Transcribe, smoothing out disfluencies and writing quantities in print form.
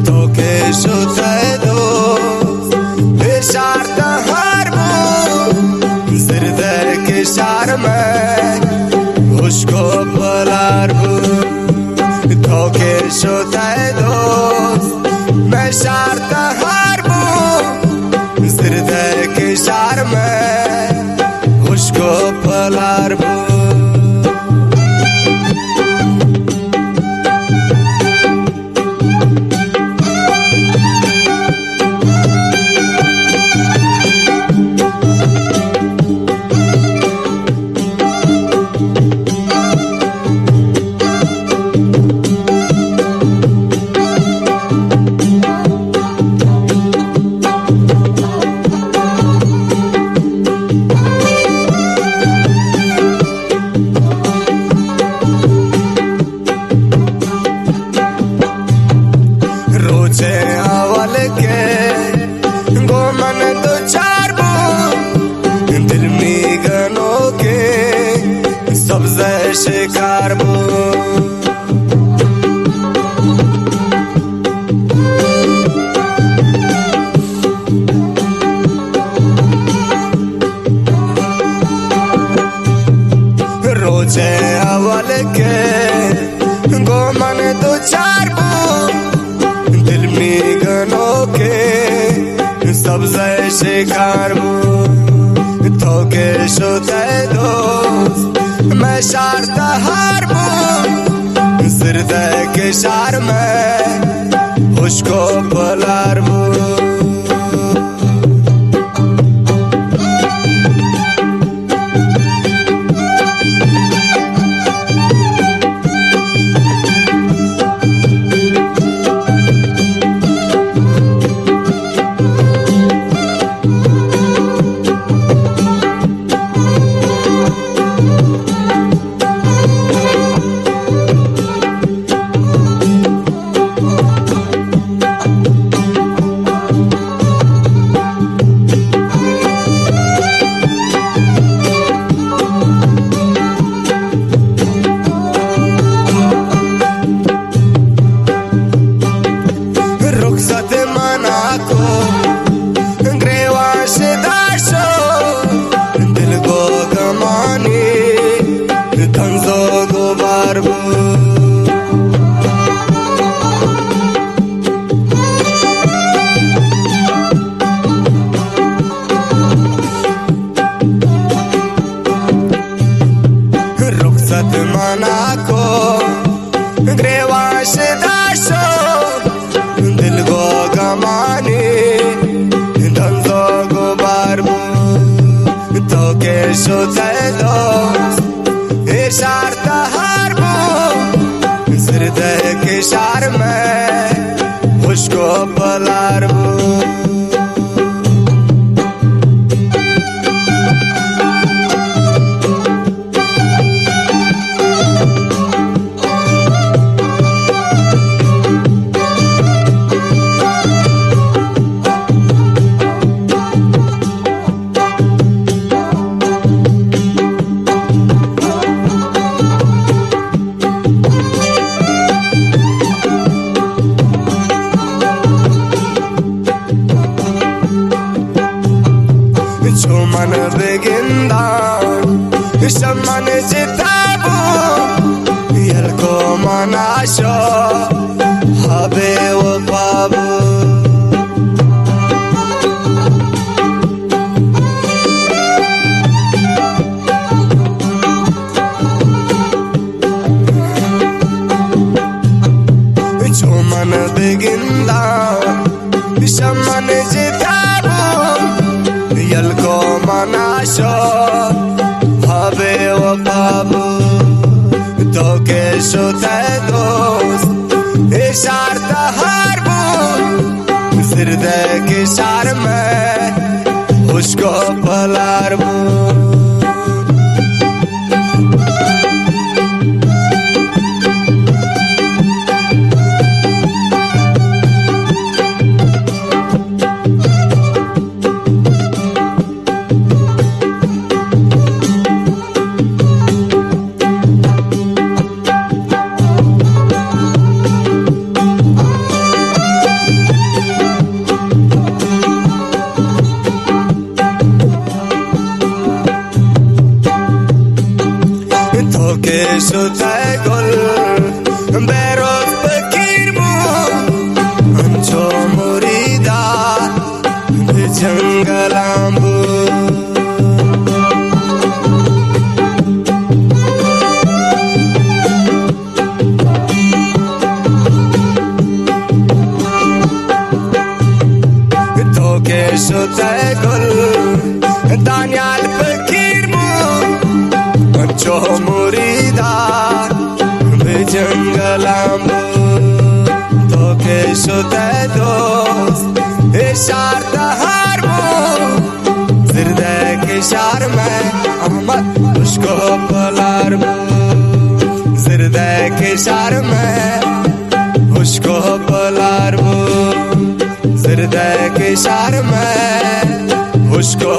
toke shutaydo Bishar da harbu Zirde ke shar mein Ushko palar bu Toke shutaydo Bishar da harbu Zirde ke shar mein Ushko palar bu अवल के गोमन दो चार बो दिल में गनों के सब्ज़े शिकार बो रोजे अवल के गोमन दो चार बो के सब्ज़े शिकार बो थोके shutaydo मैं शार तहार बो ज़िरदे के शार में उसको पलार बो रुखसत मना को ग्रेवाश दाशो दिल को गमाने धंधो को बारबो थोके shutaydo इशार तहार बो ज़िरदे के शार में उसको पलार बो Shuman begindan Shaman jitabu Yalko manasho Habe wa babu Shuman begindan Shaman jitabu Yalko manasho habe wa babu toke shutaydo ishar tahar bu ज़िरदे के शार में उसको पलार बो सुते गुल बेरोज फकीर बू अंचो मुरीदा जंगलांबू के सुते गुल दानियाल फकीर बू अंचो मुरीदा जंगलांबू तो के सुते दोस्त इशार तहार बू जिरदे के शार में अहमद उसको पलार बू जिरदे के शार में उसको पलार बू जिरदे के शार में उसको